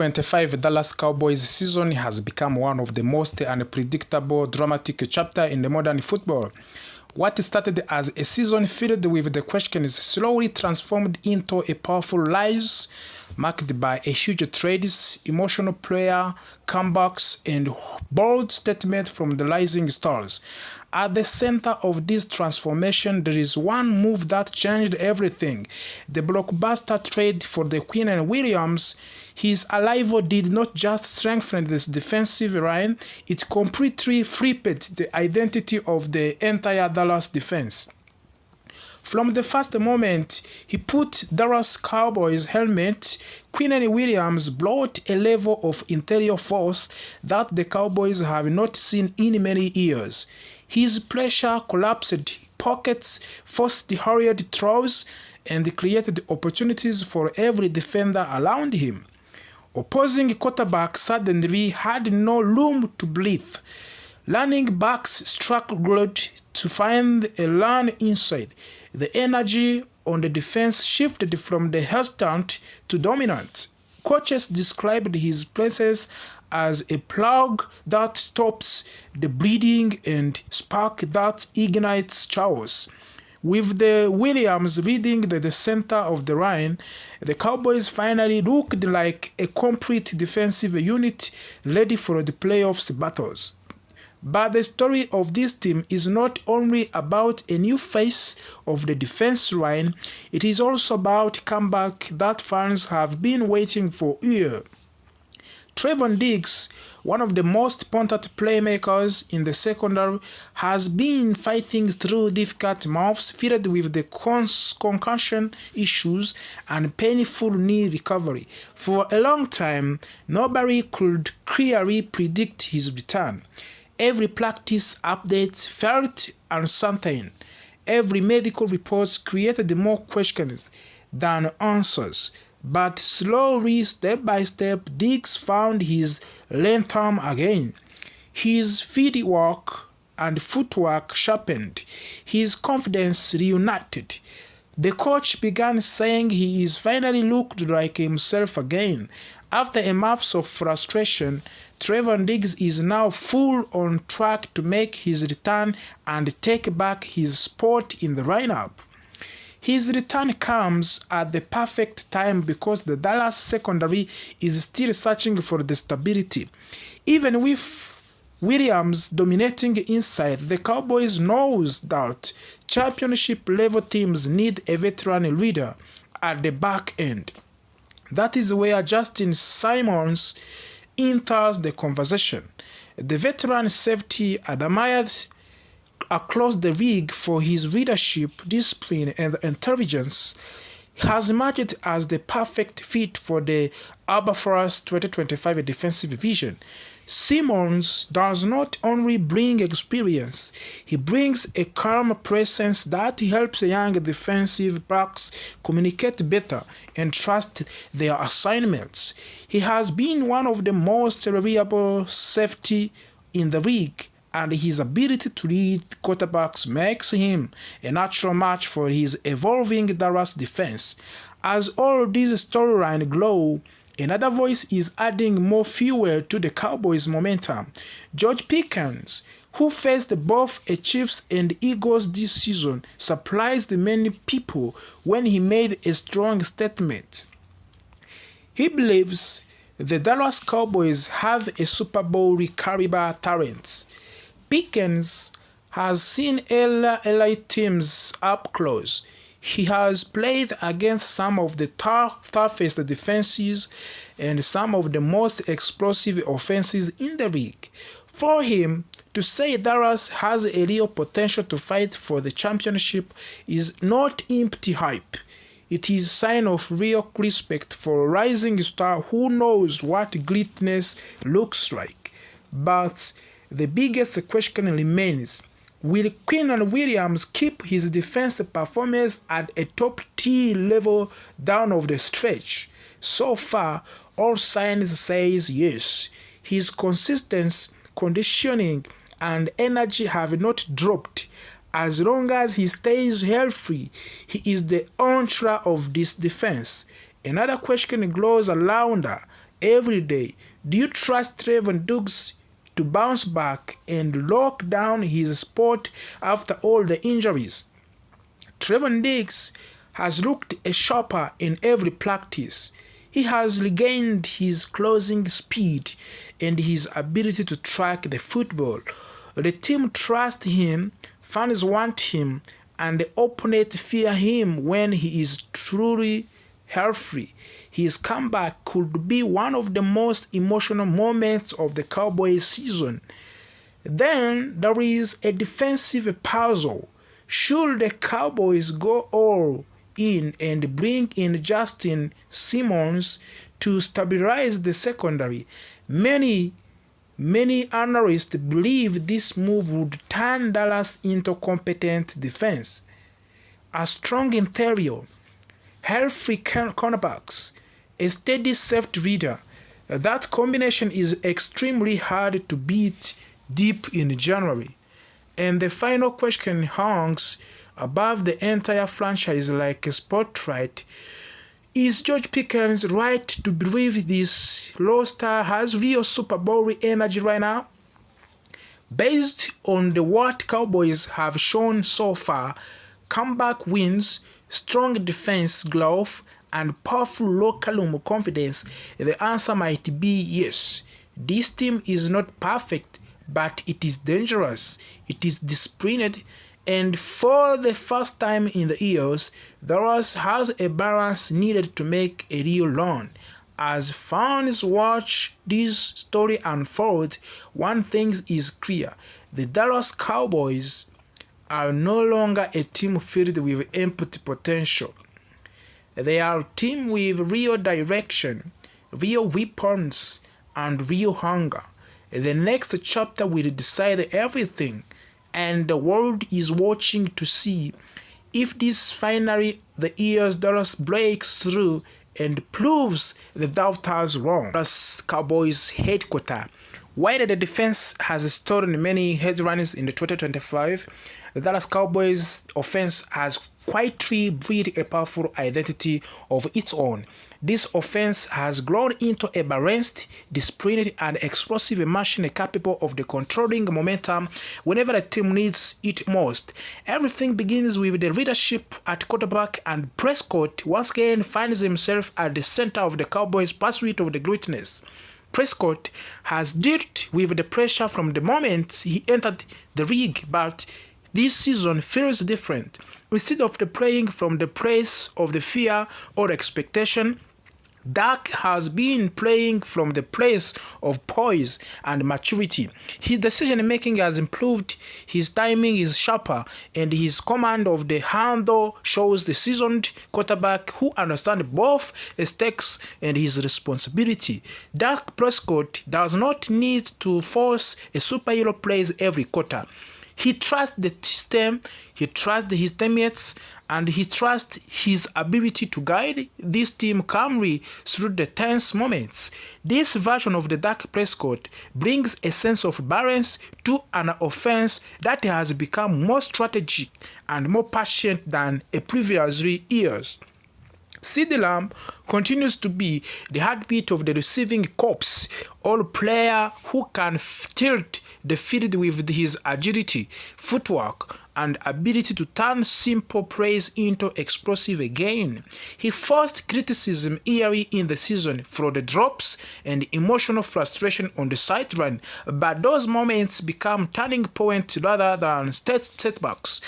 25 Dallas Cowboys season has become one of the most unpredictable, dramatic chapters in the modern football. What started as a season filled with the questions slowly transformed into a powerful rise marked by a huge trades, emotional player comebacks, and bold statement from the rising stars. At the center of this transformation, there is one move that changed everything. The blockbuster trade for the Quinn and Williams. His arrival did not just strengthen this defensive line, it completely flipped the identity of the entire Dallas defense. From the first moment he put Dallas Cowboys helmet, Quinn Williams brought a level of interior force that the Cowboys have not seen in many years. His pressure collapsed pockets, forced hurried throws, and created opportunities for every defender around him. Opposing quarterback suddenly had no room to breathe. Running backs struggled to find a run inside. The energy on the defense shifted from the hesitant to dominant. Coaches described his presence as a plug that stops the bleeding and spark that ignites chaos. With the Williams leading the center of the line, the Cowboys finally looked like a complete defensive unit ready for the playoffs battles. But the story of this team is not only about a new face of the defense line, it is also about comeback that fans have been waiting for years. Trevon Diggs, one of the most pointed playmakers in the secondary, has been fighting through difficult months filled with the concussion issues and painful knee recovery. For a long time, nobody could clearly predict his return. Every practice update felt uncertain. Every medical report created more questions than answers. But slowly, step by step, Diggs found his rhythm again. His footwork sharpened. His confidence reunited. The coach began saying he is finally looked like himself again. After a month of frustration, Trevon Diggs is now full on track to make his return and take back his spot in the lineup. His return comes at the perfect time because the Dallas secondary is still searching for the stability. Even with Williams dominating inside, the Cowboys knows that championship-level teams need a veteran leader at the back end. That is where Justin Simmons enters the conversation. The veteran safety admired across the league for his leadership, discipline, and intelligence has emerged as the perfect fit for the Albatross 2025 defensive vision. Simmons does not only bring experience, he brings a calm presence that helps young defensive backs communicate better and trust their assignments. He has been one of the most reliable safety in the league, and his ability to lead quarterbacks makes him a natural match for his evolving Dallas defense. As all these storylines grow, another voice is adding more fuel to the Cowboys' momentum. George Pickens, who faced both a Chiefs and Eagles this season, surprised many people when he made a strong statement. He believes the Dallas Cowboys have a Super Bowl caliber talent. Pickens has seen elite teams up close. He has played against some of the toughest defenses and some of the most explosive offenses in the league. For him to say Dallas has a real potential to fight for the championship is not empty hype. It is a sign of real respect for a rising star who knows what greatness looks like. But the biggest question remains, will Quinn Williams keep his defensive performance at a top-tier level down of the stretch? So far, all signs say yes. His consistency, conditioning, and energy have not dropped. As long as he stays healthy, he is the anchor of this defense. Another question grows around every day. Do you trust Trevon Diggs to bounce back and lock down his spot after all the injuries? Trevon Diggs has looked sharper in every practice. He has regained his closing speed and his ability to track the football. The team trusts him, fans want him, and the opponent fear him when he is truly healthy. His comeback could be one of the most emotional moments of the Cowboys season. Then there is a defensive puzzle. Should the Cowboys go all in and bring in Justin Simmons to stabilize the secondary? Many analysts believe this move would turn Dallas into competent defense. A strong interior, healthy cornerbacks, a steady safety reader. That combination is extremely hard to beat deep in January. And the final question hangs above the entire franchise like a spotlight. Is George Pickens right to believe this roster has real Super Bowl energy right now? Based on what Cowboys have shown so far, comeback wins, strong defense growth, and powerful locker room confidence, the answer might be yes. This team is not perfect, but it is dangerous, it is disciplined, and for the first time in the years, Dallas has a balance needed to make a real run. As fans watch this story unfold, one thing is clear: the Dallas Cowboys are no longer a team filled with empty potential. They are a team with real direction, real weapons, and real hunger. The next chapter will decide everything, and the world is watching to see if this finally the year's Dallas breaks through and proves the doubters wrong. Dallas Cowboys headquarters. While the defense has stolen many headlines in the 2025, the Dallas Cowboys offense has quietly built a powerful identity of its own. This offense has grown into a balanced, disciplined, and explosive machine capable of controlling momentum whenever the team needs it most. Everything begins with the leadership at quarterback, and Prescott once again finds himself at the center of the Cowboys' pursuit of the greatness. Prescott has dealt with the pressure from the moment he entered the league, but this season feels different. Instead of playing from the place of the fear or expectation, Dak has been playing from the place of poise and maturity. His decision-making has improved, his timing is sharper, and his command of the handle shows the seasoned quarterback who understands both the stakes and his responsibility. Dak Prescott does not need to force a superhero plays every quarter. He trusts the system, he trusts his teammates, and he trusts his ability to guide this team calmly through the tense moments. This version of the Dak Prescott brings a sense of balance to an offense that has become more strategic and more patient than in previous years. CeeDee Lamb continues to be the heartbeat of the receiving corps, all player who can tilt the field with his agility, footwork, and ability to turn simple plays into explosive gain. He faced criticism early in the season for the drops and emotional frustration on the sideline, but those moments become turning points rather than setbacks.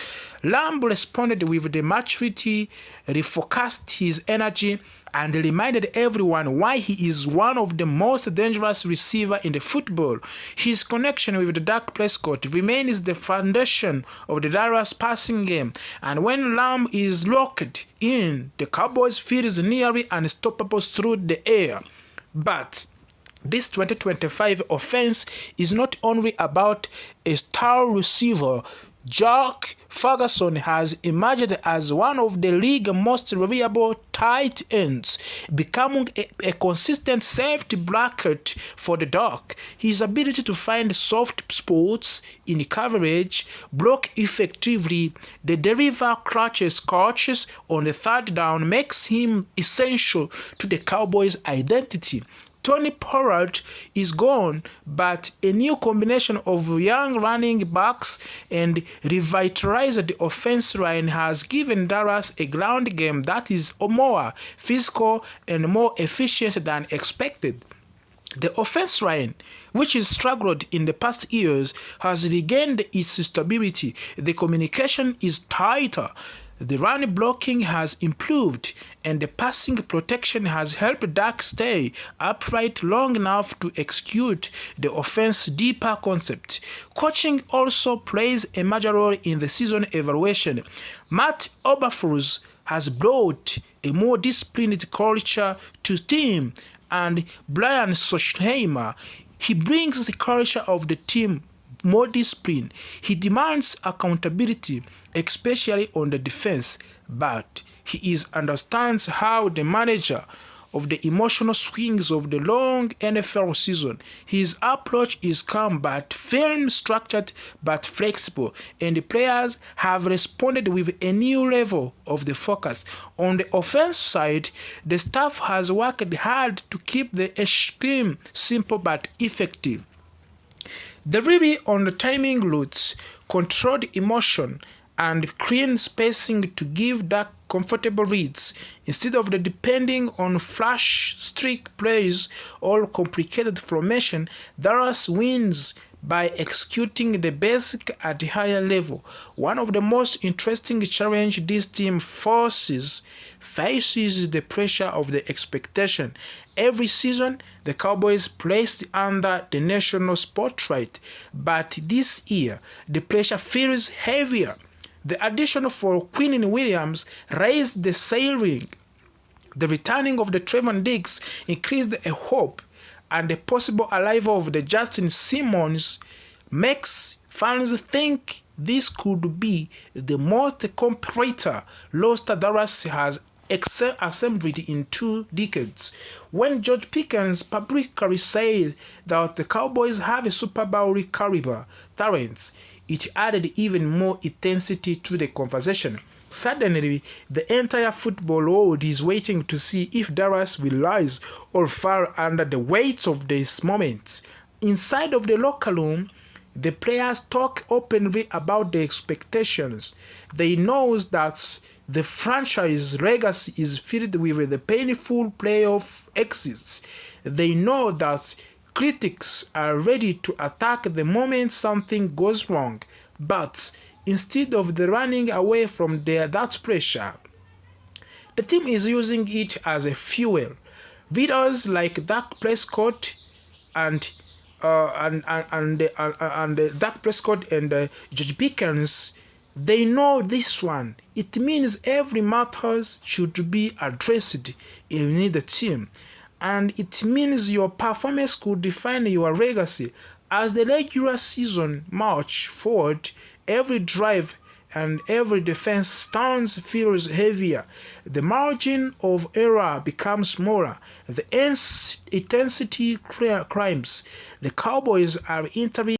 Lamb responded with the maturity, refocused his energy, and reminded everyone why he is one of the most dangerous receivers in the football. His connection with the Dak Prescott remains the foundation of the Dallas passing game, and when Lamb is locked in, the Cowboys feels nearly unstoppable through the air. But this 2025 offense is not only about a star receiver. Jack Ferguson has emerged as one of the league's most reliable tight ends, becoming a consistent safety blanket for the Duck. His ability to find soft spots in coverage, block effectively, the deliver clutches on the third down makes him essential to the Cowboys' identity. Tony Pollard is gone, but a new combination of young running backs and revitalized offense line has given Dallas a ground game that is more physical and more efficient than expected. The offense line, which has struggled in the past years, has regained its stability. The communication is tighter. The run blocking has improved, and the passing protection has helped Dak stay upright long enough to execute the offense deeper concept. Coaching also plays a major role in the season evaluation. Matt Eberflus has brought a more disciplined culture to team, and Brian Schottenheimer, he brings the culture of the team more discipline. He demands accountability, especially on the defense, but he understands how the manager of the emotional swings of the long NFL season. His approach is calm but firm, structured but flexible, and the players have responded with a new level of the focus. On the offense side, the staff has worked hard to keep the scheme simple but effective. The rely on the timing routes, controlled emotion, and clean spacing to give Dak comfortable reads instead of the depending on flash streak plays or complicated formation. Dallas wins by executing the basic at a higher level. One of the most interesting challenges this team faces the pressure of the expectation. Every season, the Cowboys placed under the national spotlight, but this year, the pressure feels heavier. The addition for Quinn Williams raised the ceiling. The returning of the Trevon Diggs increased the hope, and the possible arrival of the Justin Simmons makes fans think this could be the most complete roster Dallas has assembled in 2 decades. When George Pickens publicly said that the Cowboys have a Super Bowl caliber talent, it added even more intensity to the conversation. Suddenly, the entire football world is waiting to see if Dallas will rise or fall under the weight of this moment. Inside of the locker room, the players talk openly about the expectations. They know that the franchise legacy is filled with the painful playoff exits. They know that critics are ready to attack the moment something goes wrong, but instead of the running away from that pressure, the team is using it as a fuel. Leaders like Dak Prescott and Dak Prescott and George Pickens, they know this one. It means every matters should be addressed in the team, and it means your performance could define your legacy. As the regular season march forward, every drive and every defense stance feels heavier. The margin of error becomes smaller. The intensity climbs. The Cowboys are entering